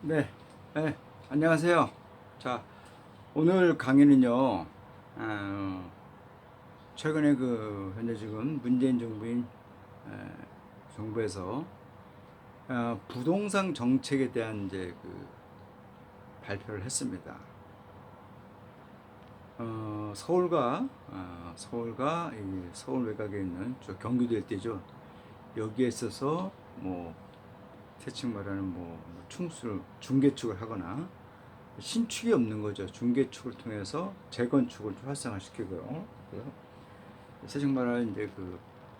네, 네, 안녕하세요. 자, 오늘 강의는요, 최근에 현재 지금 문재인 에, 정부에서 부동산 정책에 대한 이제 발표를 했습니다. 서울과 이 서울 외곽에 있는 경기도 일대죠. 여기에 있어서 대충 말하는 충수를 중개축을 하거나 신축이 없는 거죠. 중개축을 통해서 재건축을 활성화시키고요. 세정 말하는 이제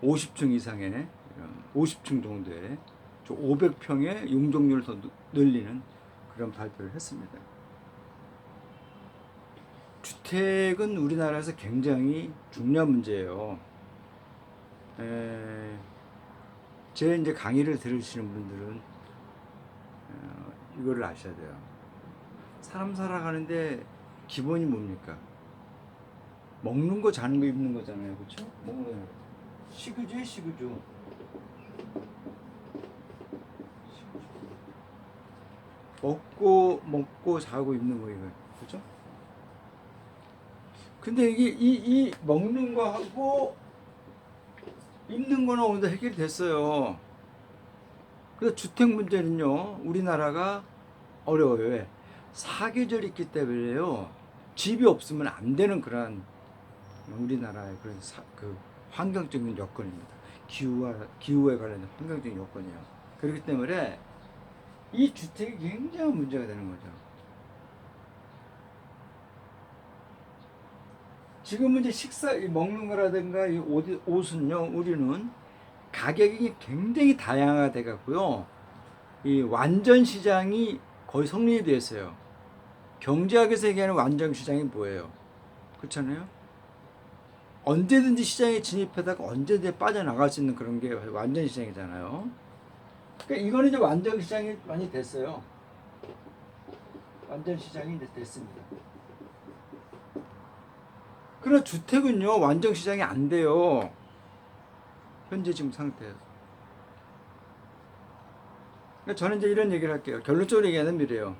50층 이상의 50층 정도의 500평의 용적률을 더 늘리는 그런 발표를 했습니다. 주택은 우리나라에서 굉장히 중요한 문제예요. 제 이제 강의를 들으시는 분들은 이거를 아셔야 돼요. 사람 살아가는데 기본이 뭡니까? 먹는 거, 자는 거, 입는 거잖아요. 그렇죠? 식유주에 식유주. 먹고 자고 입는 거 이거. 그렇죠? 근데 이게 이 먹는 거하고 입는 거는 어느 정도 해결이 됐어요. 그래서 주택 문제는요. 우리나라가 어려워요. 왜? 사계절이 있기 때문에요. 집이 없으면 안 되는 그런 우리나라의 그런 환경적인 여건입니다. 기후에 관련된 환경적인 여건이에요. 그렇기 때문에 이 주택이 굉장한 문제가 되는 거죠. 지금은 이제 먹는 거라든가 이 옷은요, 우리는 가격이 굉장히 다양화돼 갖고요. 이 완전 시장이 거의 성립이 됐어요. 경제학에서 얘기하는 완전 시장이 뭐예요? 그렇잖아요. 언제든지 시장에 진입하다가 언제든지 빠져나갈 수 있는 그런 게 완전 시장이잖아요. 그러니까 이거는 이제 완전 시장이 많이 됐어요. 완전 시장이 이제 됐습니다. 그러나 주택은요, 완전 시장이 안 돼요. 현재 지금 상태에서. 그러니까 저는 이제 이런 얘기를 할게요. 결론적으로 얘기하는 미래요.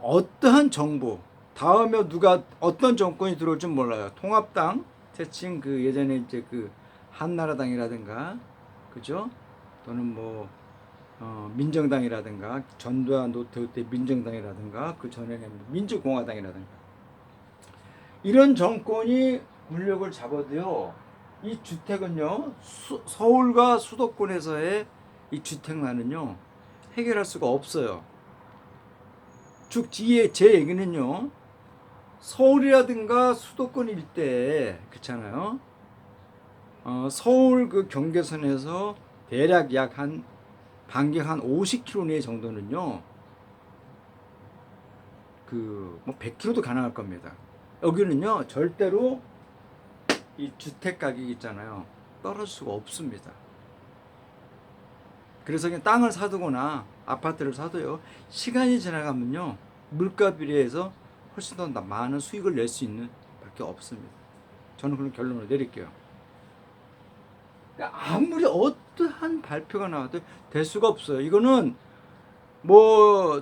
어떠한 정부, 다음에 누가 어떤 정권이 들어올지 몰라요. 통합당, 대칭 예전에 이제 한나라당이라든가, 그죠? 또는 민정당이라든가, 전두환 노태우 때 민정당이라든가, 그 전에는 민주공화당이라든가. 이런 정권이 권력을 잡아도요, 이 주택은요, 서울과 수도권에서의 이 주택난은요, 해결할 수가 없어요. 즉, 뒤에 제 얘기는요, 서울이라든가 수도권 일대, 그렇잖아요. 서울 경계선에서 대략 반경 한 50km 내 정도는요, 100km도 가능할 겁니다. 여기는요, 절대로 이 주택 가격이 있잖아요. 떨어질 수가 없습니다. 그래서 그냥 땅을 사두거나 아파트를 사도요, 시간이 지나가면요, 물가 비례해서 훨씬 더 많은 수익을 낼 수 있는 밖에 없습니다. 저는 그런 결론을 내릴게요. 그러니까 아무리 어떠한 발표가 나와도 될 수가 없어요. 이거는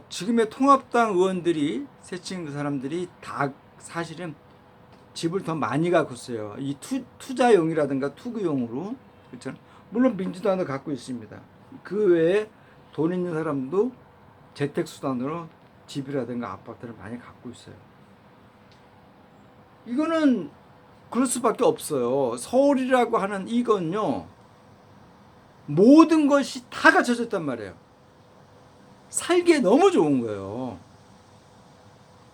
지금의 통합당 의원들이 세친 사람들이 다 사실은 집을 더 많이 갖고 있어요. 이 투자용이라든가 투기용으로. 그렇죠? 물론 민주당도 갖고 있습니다. 그 외에 돈 있는 사람도 재택수단으로 집이라든가 아파트를 많이 갖고 있어요. 이거는 그럴 수밖에 없어요. 서울이라고 하는 이건요, 모든 것이 다 갖춰졌단 말이에요. 살기에 너무 좋은 거예요.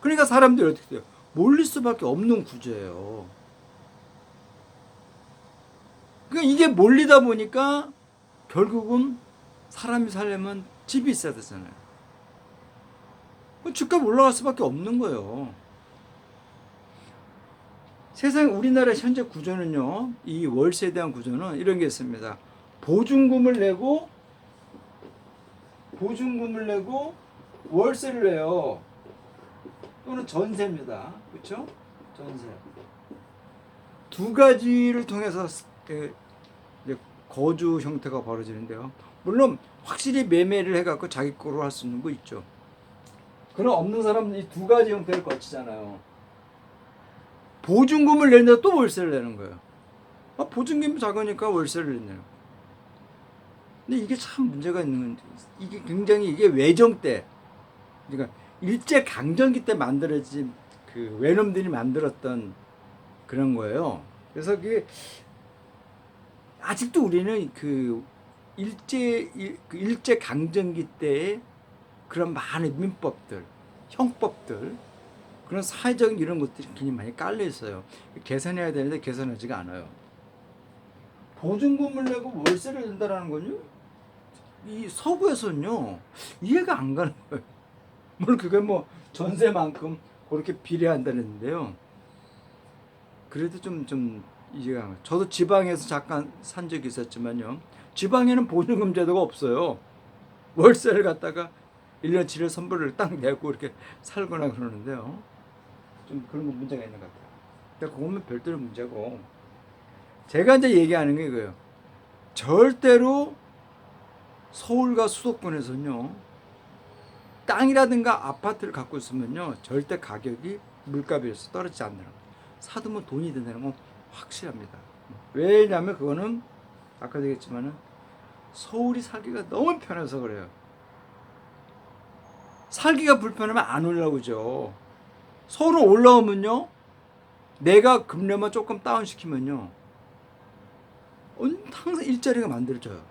그러니까 사람들이 어떻게 돼요? 몰릴 수밖에 없는 구조예요. 그러니까 이게 몰리다 보니까 결국은 사람이 살려면 집이 있어야 되잖아요. 주가 올라갈 수밖에 없는 거예요. 우리나라 현재 구조는요, 이 월세에 대한 구조는 이런 게 있습니다. 보증금을 내고 월세를 내요. 또는 전세입니다. 그렇죠? 전세. 두 가지를 통해서 거주 형태가 벌어지는데요. 물론 확실히 매매를 해갖고 자기 거로 할 수 있는 거 있죠. 그런 없는 사람은 이 두 가지 형태를 거치잖아요. 보증금을 내는데 또 월세를 내는 거예요. 보증금이 작으니까 월세를 내는. 근데 이게 참 문제가 있는 건데, 이게 굉장히 이게 외정 때, 그러니까 일제 강점기 때 만들어진 그 외놈들이 만들었던 그런 거예요. 그래서 그게 아직도 우리는 그 일제 강점기 때의 그런 많은 민법들, 형법들, 그런 사회적인 이런 것들이 굉장히 많이 깔려 있어요. 개선해야 되는데 개선하지가 않아요. 보증금을 내고 월세를 낸다라는 건요, 이 서구에서는요 이해가 안 가는 거예요. 물론 그게 뭐 전세만큼 그렇게 비례한다는데요. 그래도 좀 이해가 안 가요. 저도 지방에서 잠깐 산 적이 있었지만요, 지방에는 보증금 제도가 없어요. 월세를 갖다가 1년치를 선불을 딱 내고 이렇게 살거나 그러는데요. 좀 그런 거 문제가 있는 것 같아요. 그러니까 그거는 별도의 문제고, 제가 이제 얘기하는 게 이거예요. 절대로 서울과 수도권에서는요, 땅이라든가 아파트를 갖고 있으면요, 절대 가격이 물가 비해서 떨어지지 않는 거. 사두면 돈이 된다는 건 확실합니다. 왜냐하면 그거는 아까도 얘기했지만은 서울이 살기가 너무 편해서 그래요. 살기가 불편하면 안 올라오죠. 서울은 올라오면요, 내가 금리만 조금 다운시키면요, 항상 일자리가 만들어져요.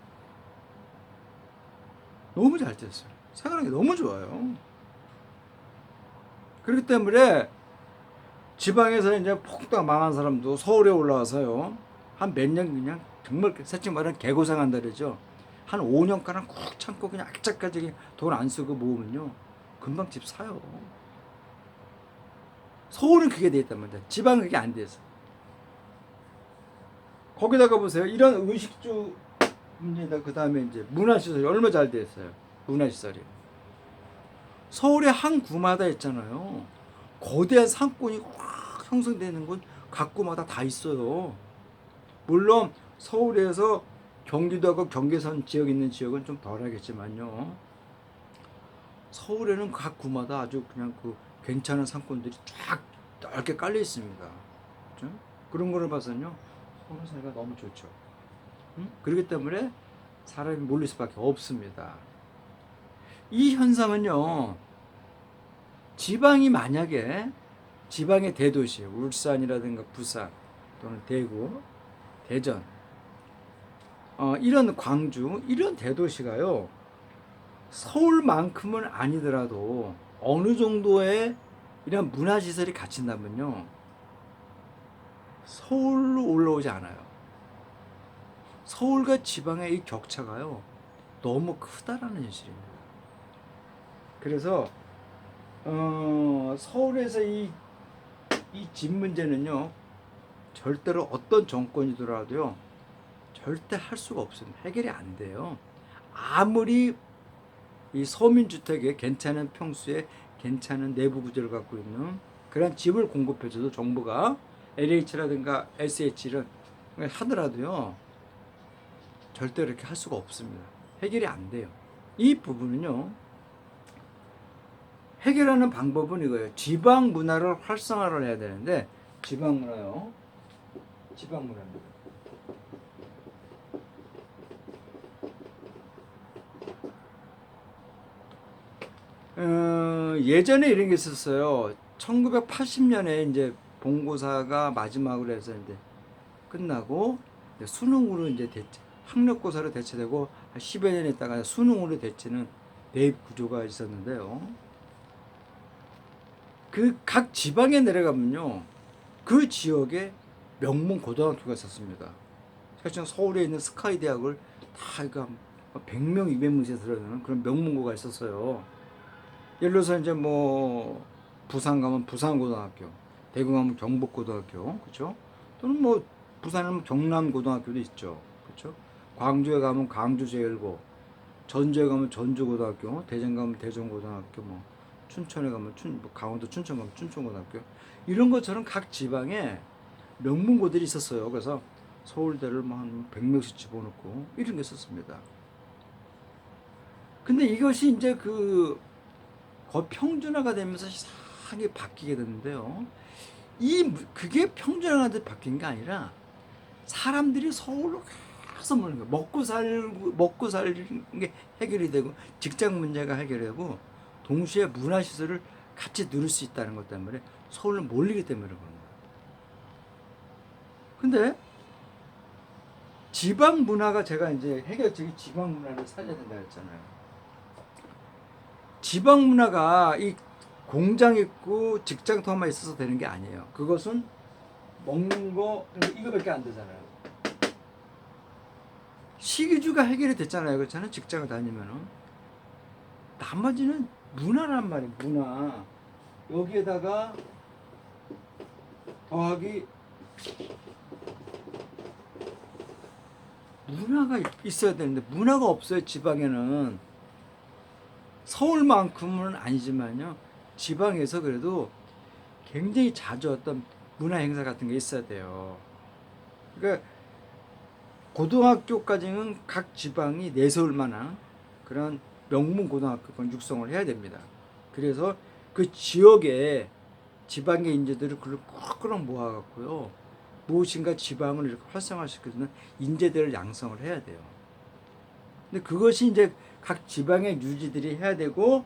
너무 잘 됐어요. 생활하기 너무 좋아요. 그렇기 때문에 지방에서 이제 폭삭 망한 사람도 서울에 올라와서요, 한 몇 년 그냥 정말 솔직히 말하면 개고생한다 그러죠. 한 5년간은 꾹 참고 그냥 악착까지 돈 안 쓰고 모으면요, 금방 집 사요. 서울은 그게 돼 있단 말이야. 지방은 그게 안 돼서. 거기다가 보세요. 이런 의식주 문제다. 그 다음에 이제 문화시설이 얼마나 잘 돼 있어요. 문화시설이. 서울의 한 구마다 있잖아요, 거대한 상권이 확 형성되는 건 각 구마다 다 있어요. 물론 서울에서 경기도하고 경계선 지역 있는 지역은 좀 덜하겠지만요, 서울에는 각 구마다 아주 그냥 그 괜찮은 상권들이 쫙 넓게 깔려 있습니다. 그렇죠? 그런 거를 봐서는요, 서울 살기가 너무 좋죠. 그렇기 때문에 사람이 몰릴 수밖에 없습니다. 이 현상은요, 지방이 만약에 지방의 대도시, 울산이라든가 부산 또는 대구, 대전, 이런 광주, 이런 대도시가요, 서울만큼은 아니더라도 어느 정도의 이런 문화시설이 갖춘다면요, 서울로 올라오지 않아요. 서울과 지방의 이 격차가요, 너무 크다라는 현실입니다. 그래서 서울에서 이 집 문제는요, 절대로 어떤 정권이더라도요, 절대 할 수가 없습니다. 해결이 안 돼요. 아무리 이 서민주택에 괜찮은 평수에 괜찮은 내부 구조를 갖고 있는 그런 집을 공급해줘도 정부가 LH라든가 SH를 하더라도요, 절대 이렇게 할 수가 없습니다. 해결이 안 돼요. 이 부분은요, 해결하는 방법은 이거예요. 지방 문화를 활성화를 해야 되는데, 지방 문화요. 지방 문화입니다. 예전에 이런 게 있었어요. 1980년에 이제 본고사가 마지막으로 해서 이제 끝나고 이제 수능으로 이제 학력고사로 대체되고 한 10여 년 있다가 수능으로 대체는 대입 구조가 있었는데요. 그 각 지방에 내려가면요, 그 지역에 명문 고등학교가 있었습니다. 사실 서울에 있는 스카이 대학을 다 100명, 200명씩 들어가는 그런 명문고가 있었어요. 예를 들어서 이제 뭐 부산 가면 부산고등학교, 대구 가면 경북고등학교, 그렇죠? 또는 뭐 부산은 경남고등학교도 있죠, 그렇죠? 광주에 가면 광주제일고, 전주에 가면 전주고등학교, 대전 가면 대전고등학교, 뭐 춘천에 가면 뭐 강원도 춘천 가면 춘천고등학교, 이런 것처럼 각 지방에 명문고들이 있었어요. 그래서 서울대를 뭐 한 100명씩 집어넣고 이런 게 있었습니다. 근데 이것이 이제 그 거의 평준화가 되면서 이상하게 바뀌게 되는데요. 그게 평준화가 바뀐 게 아니라 사람들이 서울로 계속 모는 거예요. 먹고 살는 게 해결이 되고 직장 문제가 해결되고 동시에 문화시설을 같이 누릴 수 있다는 것 때문에 서울로 몰리기 때문에 그런 거예요. 근데 지방 문화가 제가 이제 해결책이 지방 문화를 살려야 된다 했잖아요. 지방 문화가 이 공장 있고 직장터만 있어서 되는 게 아니에요. 그것은 먹는 거 이거밖에 안 되잖아요. 식이주가 해결이 됐잖아요. 그렇잖아요. 직장을 다니면은 나머지는 문화란 말이에요. 문화. 여기에다가 더하기 문화가 있어야 되는데 문화가 없어요. 지방에는. 서울만큼은 아니지만요. 지방에서 그래도 굉장히 자주 어떤 문화 행사 같은 게 있어야 돼요. 그러니까 고등학교까지는 각 지방이 내세울 만한 그런 명문 고등학교권 육성을 해야 됩니다. 그래서 그 지역에 지방의 인재들을 꾹꾹 모아갖고요. 무엇인가 지방을 이렇게 활성화시켜주는 인재들을 양성을 해야 돼요. 근데 그것이 이제 각 지방의 유지들이 해야 되고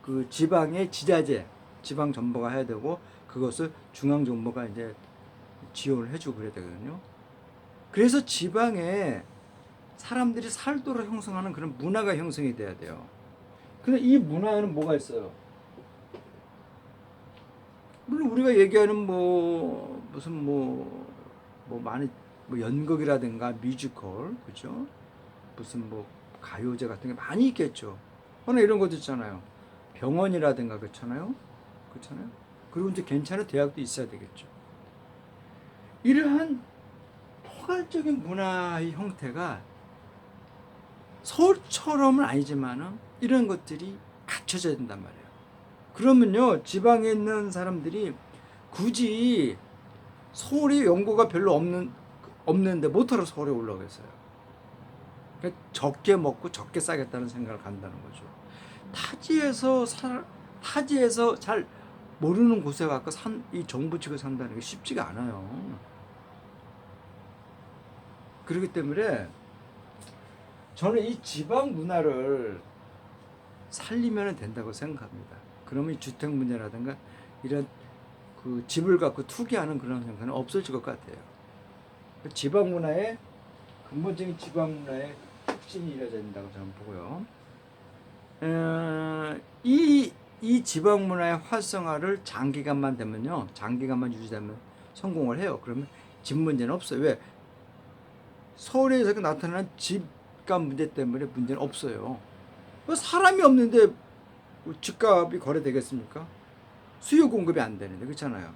그 지방의 지자재, 지방 정부가 해야 되고 그것을 중앙 정부가 이제 지원을 해주고 그래야 되거든요. 그래서 지방에 사람들이 살도록 형성하는 그런 문화가 형성이 돼야 돼요. 근데 이 문화에는 뭐가 있어요? 물론 우리가 얘기하는 무슨 많이 연극이라든가 뮤지컬, 그죠? 무슨 가요제 같은 게 많이 있겠죠. 그러나 이런 것도 있잖아요. 병원이라든가 그렇잖아요. 그리고 이제 괜찮은 대학도 있어야 되겠죠. 이러한 포괄적인 문화의 형태가 서울처럼은 아니지만은 이런 것들이 갖춰져야 된단 말이에요. 그러면요, 지방에 있는 사람들이 굳이 서울에 연고가 별로 없는데 못하러 서울에 올라오겠어요. 그러니까 적게 먹고 적게 싸겠다는 생각을 간다는 거죠. 타지에서 잘 모르는 곳에 가서 이 정부 측에 산다는 게 쉽지가 않아요. 그렇기 때문에 저는 이 지방 문화를 살리면 된다고 생각합니다. 그러면 이 주택 문제라든가 이런 그 집을 갖고 투기하는 그런 형태는 없어질 것 같아요. 지방 문화의 근본적인 지방 문화의 혁신이 이루어져야 된다고 저는 보고요. 이 지방 문화의 활성화를 장기간만 되면요, 장기간만 유지되면 성공을 해요. 그러면 집 문제는 없어요. 왜? 서울에서 나타나는 집값 문제 때문에 문제는 없어요. 사람이 없는데 집값이 거래되겠습니까? 수요 공급이 안 되는데, 그렇잖아요.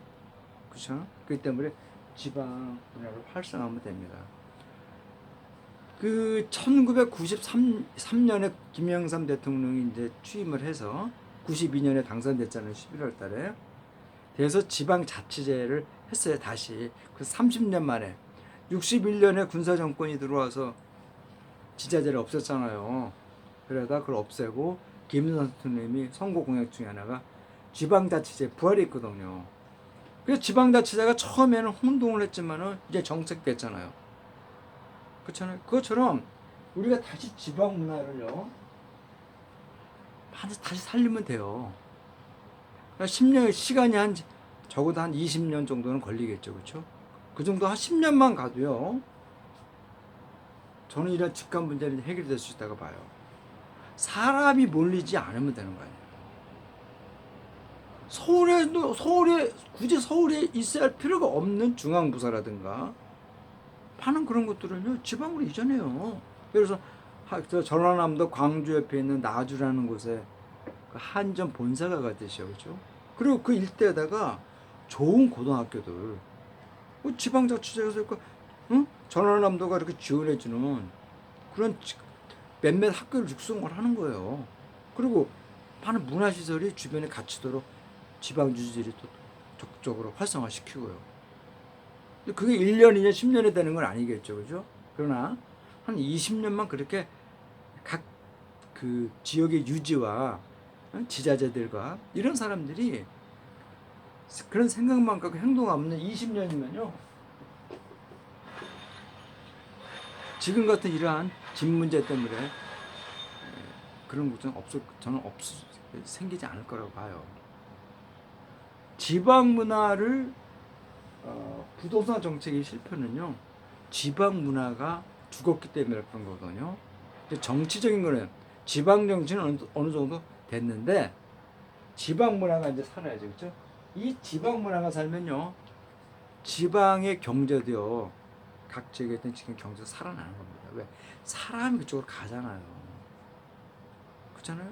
그렇죠? 그렇기 때문에 지방 문화를 활성화하면 됩니다. 1993년에 김영삼 대통령이 이제 취임을 해서 92년에 당선됐잖아요. 11월 달에. 그래서 지방자치제를 했어요. 다시. 그 30년 만에. 61년에 군사정권이 들어와서 지자체를 없앴잖아요. 그러다 그걸 없애고 김영삼 대통령이 선거 공약 중에 하나가 지방자치제 부활이 있거든요. 그래서 지방자치제가 처음에는 혼동을 했지만은 이제 정책됐잖아요. 그렇잖아요. 그것처럼 우리가 다시 지방 문화를요, 다시 살리면 돼요. 10년 시간이 적어도 한 20년 정도는 걸리겠죠, 그렇죠? 그 정도 한 10년만 가도요, 저는 이런 집값 문제는 해결될 수 있다고 봐요. 사람이 몰리지 않으면 되는 거 아니에요. 굳이 서울에 있어야 할 필요가 없는 중앙부서라든가 하는 그런 것들은요, 지방으로 이전해요. 그래서 전라남도 광주 옆에 있는 나주라는 곳에 그 한전 본사가 가듯이요, 그렇죠? 그리고 그 일대에다가 좋은 고등학교들, 지방자치제에서 전라남도가 이렇게 지원해주는 그런 몇몇 학교를 육성을 하는 거예요. 그리고 많은 문화시설이 주변에 갖추도록 지방 유지들이 또 적극적으로 활성화시키고요. 그게 1년, 2년, 10년에 되는 건 아니겠죠, 그죠? 그러나 한 20년만 그렇게 각 그 지역의 유지와 지자체들과 이런 사람들이 그런 생각만 갖고 행동 없는 20년이면요. 지금 같은 이러한 집 문제 때문에 그런 것은 저는 생기지 않을 거라고 봐요. 지방 문화를 부동산 정책의 실패는요. 지방 문화가 죽었기 때문에 그런 거거든요. 정치적인 거는 지방 정치는 어느 정도 됐는데 지방 문화가 이제 살아야죠, 그렇죠? 이 지방 문화가 살면요, 지방의 경제도요, 각 지역에 있던 지금 경제가 살아나는 겁니다. 왜? 사람이 그쪽으로 가잖아요. 그렇잖아요?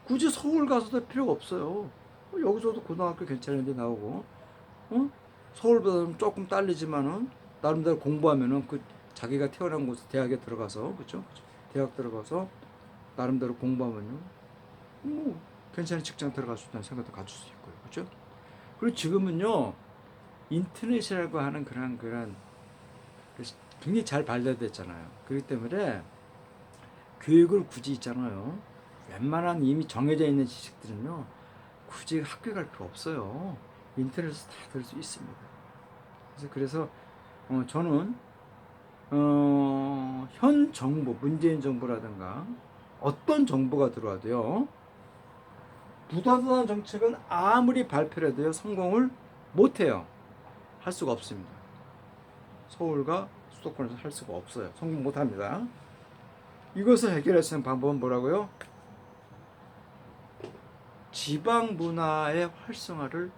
굳이 서울 가서도 필요가 없어요. 여기서도 고등학교 괜찮은 데 나오고, 서울보다는 조금 딸리지만은 나름대로 공부하면은 그 자기가 태어난 곳 대학에 들어가서, 그렇죠? 대학 들어가서 나름대로 공부하면요, 뭐 괜찮은 직장 들어갈 수 있다는 생각도 가질 수 있고요, 그렇죠? 그리고 지금은요, 인터넷이라고 하는 그런 굉장히 잘 발달됐잖아요. 그렇기 때문에 교육을 굳이 있잖아요. 웬만한 이미 정해져 있는 지식들은요, 굳이 학교 갈 필요 없어요. 인터넷에서 다 들 수 있습니다. 그래서 저는 현 정부, 문재인 정부라든가 어떤 정부가 들어와도요, 부동산 정책은 아무리 발표를 해도요, 성공을 못해요. 할 수가 없습니다. 서울과 수도권에서 할 수가 없어요. 성공 못합니다. 이것을 해결할 수 있는 방법은 뭐라고요? 지방 문화의 활성화를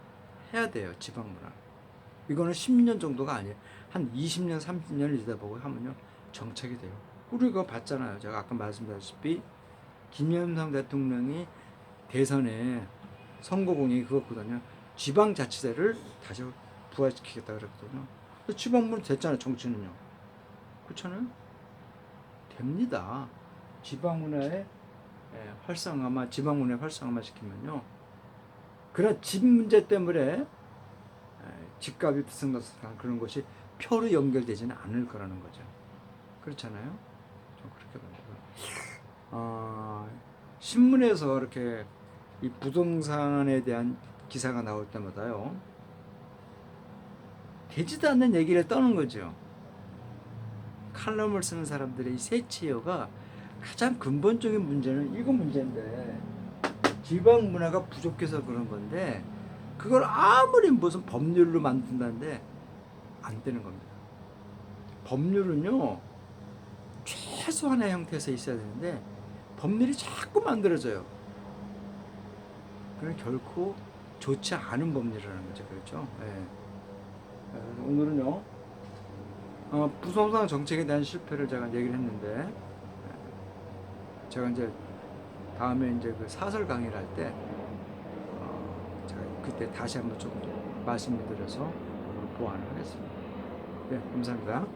해야 돼요. 지방 문화. 이거는 10년 정도가 아니에요. 한 20년, 30년을 지나보고 하면요, 정책이 돼요. 우리가 봤잖아요. 제가 아까 말씀드렸다시피 김영삼 대통령이 대선에 선거 공약이 그거거든요. 지방자치제를 다시 부활시키겠다 그랬거든요. 지방문 됐잖아요. 정치는요. 그렇잖아요. 됩니다. 지방문화의 활성화만, 지방문화의 활성화만 시키면요, 그런 집 문제 때문에 집값이 들썩날썩한 그런 것이 표로 연결되지는 않을 거라는 거죠. 그렇잖아요. 좀 그렇게 봅니다. 신문에서 이렇게 이 부동산에 대한 기사가 나올 때마다요, 되지도 않는 얘기를 떠는 거죠. 칼럼을 쓰는 사람들의 이 세치어가 가장 근본적인 문제는 이거 문제인데, 지방 문화가 부족해서 그런 건데, 그걸 아무리 무슨 법률로 만든다는데 안 되는 겁니다. 법률은요, 최소한의 형태에서 있어야 되는데 법률이 자꾸 만들어져요. 그건 결코 좋지 않은 법률이라는 거죠. 그렇죠? 네. 오늘은요, 부동산 정책에 대한 실패를 제가 얘기를 했는데, 제가 이제 다음에 이제 그 사설 강의를 할 때, 제가 그때 다시 한번 좀 말씀을 드려서 보완을 하겠습니다. 네, 감사합니다.